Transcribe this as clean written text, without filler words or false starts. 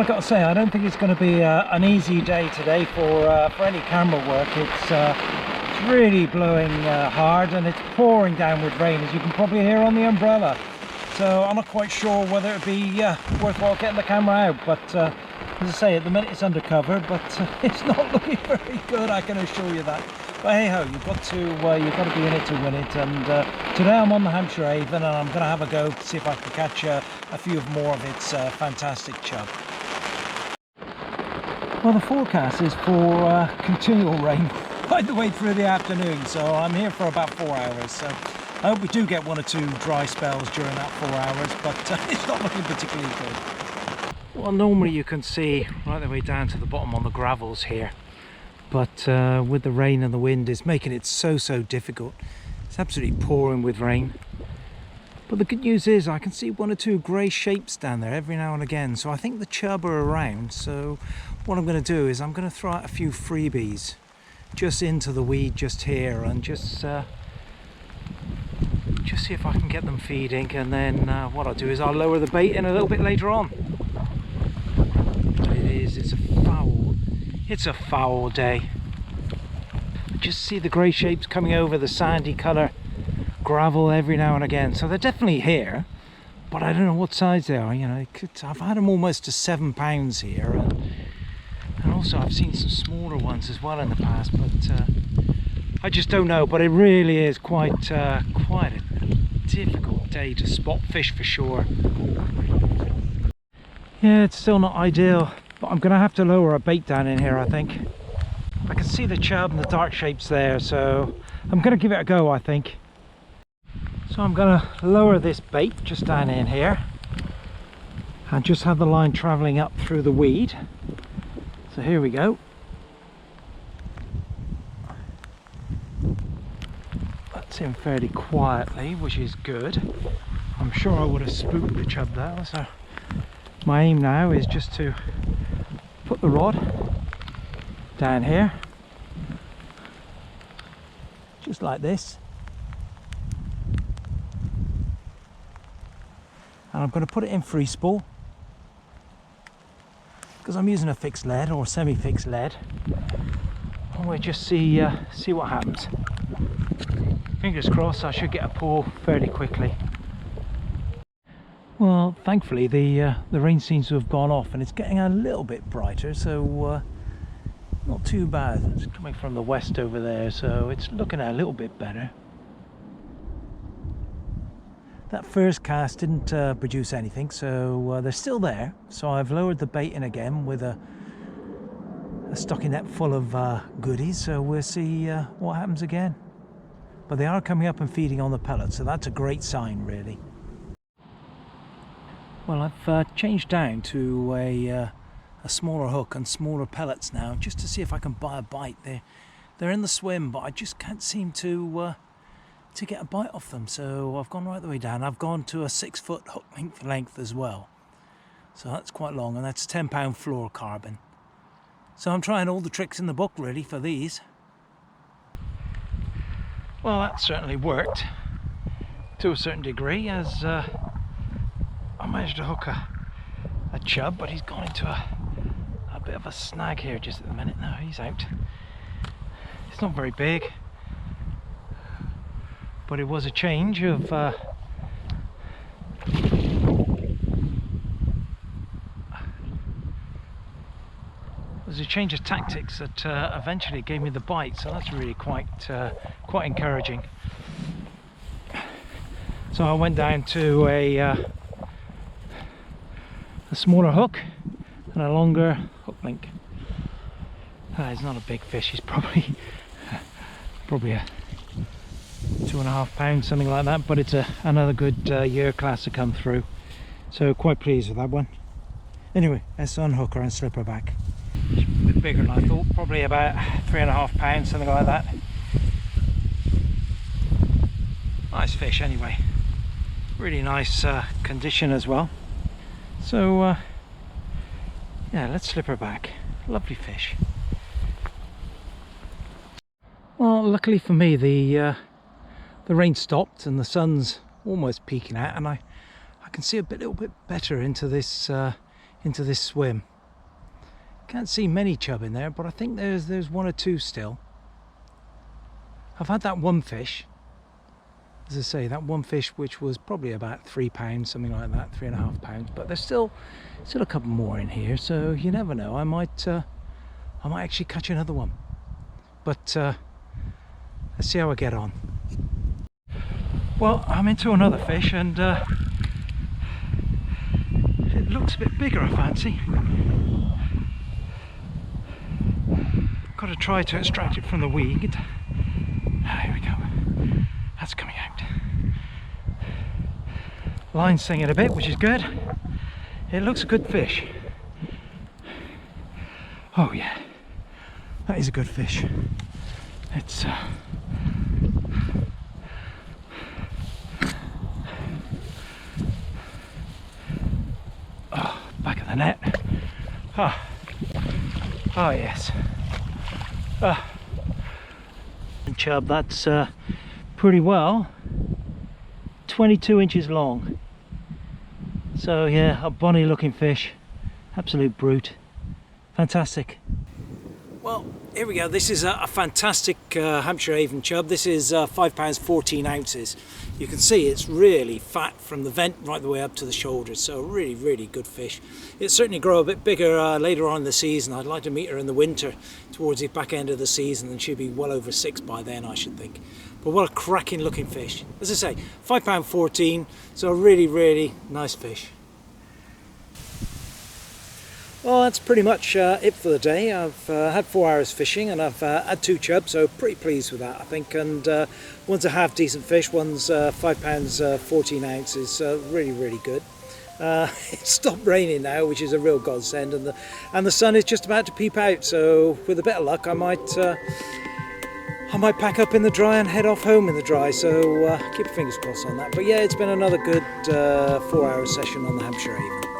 I've got to say, I don't think it's going to be an easy day today for any camera work. It's really blowing hard, and it's pouring down with rain, as you can probably hear on the umbrella. So I'm not quite sure whether it'd be worthwhile getting the camera out, but as I say, at the minute it's undercover, but it's not looking very good, I can assure you that. But hey ho, you've got to be in it to win it. And today I'm on the Hampshire Avon, and I'm going to have a go to see if I can catch a few more of its fantastic chub. Well, the forecast is for continual rain right the way through the afternoon, so I'm here for about 4 hours. So I hope we do get 1 or 2 dry spells during that 4 hours, but it's not looking particularly good. Well, normally you can see right the way down to the bottom on the gravels here, but with the rain and the wind, it's making it so difficult. It's absolutely pouring with rain. But the good news is I can see 1 or 2 grey shapes down there every now and again, so I think the chub are around. So what I'm going to do is I'm going to throw out a few freebies just into the weed just here, and just see if I can get them feeding, and then what I'll do is I'll lower the bait in a little bit later on. But it's a foul day. Just see the grey shapes coming over the sandy colour gravel every now and again, so they're definitely here, but I don't know what size they are. You know, I've had them almost to 7 pounds here, and also I've seen some smaller ones as well in the past, but I just don't know. But it really is quite a difficult day to spot fish for sure. Yeah, it's still not ideal, but I'm gonna have to lower a bait down in here, I think. I can see the chub and the dark shapes there, so I'm gonna give it a go, I think. So I'm going to lower this bait just down in here and just have the line travelling up through the weed. So here we go. That's in fairly quietly, which is good. I'm sure I would have spooked the chub there. So my aim now is just to put the rod down here, just like this. And I'm going to put it in free spool because I'm using a fixed lead or semi-fixed lead, and we'll just see what happens. Fingers crossed I should get a pull fairly quickly. Well, thankfully the rain seems to have gone off and it's getting a little bit brighter, so not too bad. It's coming from the west over there, so it's looking a little bit better. That first cast didn't produce anything, so they're still there. So I've lowered the bait in again with a stocking net full of goodies, so we'll see what happens again. But they are coming up and feeding on the pellets, so that's a great sign, really. Well, I've changed down to a smaller hook and smaller pellets now, just to see if I can buy a bite. They're in the swim, but I just can't seem to get a bite off them, so I've gone right the way down. I've gone to a 6-foot hook length as well, so that's quite long, and that's 10-pound fluorocarbon. So I'm trying all the tricks in the book really for these. Well, that certainly worked to a certain degree, as I managed to hook a chub, but he's gone into a bit of a snag here just at the minute. Now he's out. It's not very big, but it was a change of tactics that eventually gave me the bite, so that's really quite encouraging. So I went down to a smaller hook and a longer hook link. He's not a big fish, he's probably a 2.5 pounds, something like that, but it's another good year class to come through, so quite pleased with that one. Anyway, let's unhook her and slip her back. She's a bit bigger than I thought, probably about 3.5 pounds, something like that. Nice fish anyway, really nice condition as well. So yeah, let's slip her back. Lovely fish. Well, luckily for me, the rain stopped and the sun's almost peeking out, and I can see a little bit better into this swim. Can't see many chub in there, but I think there's one or two still. I've had that one fish, as I say, that one fish which was probably about £3, something like that, £3.5. But there's still a couple more in here, so you never know. I might actually catch another one. But let's see how I get on. Well, I'm into another fish, and it looks a bit bigger, I fancy. Got to try to extract it from the weed. Here we go. That's coming out. Line's singing a bit, which is good. It looks a good fish. Oh yeah, that is a good fish. It's oh, back of the net. Oh yes. Chub, that's pretty well 22 inches long. So yeah, a bonny looking fish, absolute brute, fantastic. Well, here we go. This is a fantastic Hampshire Avon chub. This is £5, 14 ounces. You can see it's really fat from the vent right the way up to the shoulders, so really, really good fish. It'll certainly grow a bit bigger later on in the season. I'd like to meet her in the winter towards the back end of the season, and she'll be well over 6 by then, I should think. But what a cracking looking fish. As I say, £5, 14, so a really, really nice fish. Well, that's pretty much it for the day. I've had 4 hours fishing, and I've had 2 chubs, so pretty pleased with that, I think. And one's a half decent fish, one's £5, 14 ounces, so really, really good. It's stopped raining now, which is a real godsend, and the sun is just about to peep out. So with a bit of luck, I might pack up in the dry and head off home in the dry. So keep your fingers crossed on that. But yeah, it's been another good 4 hour session on the Hampshire Avon.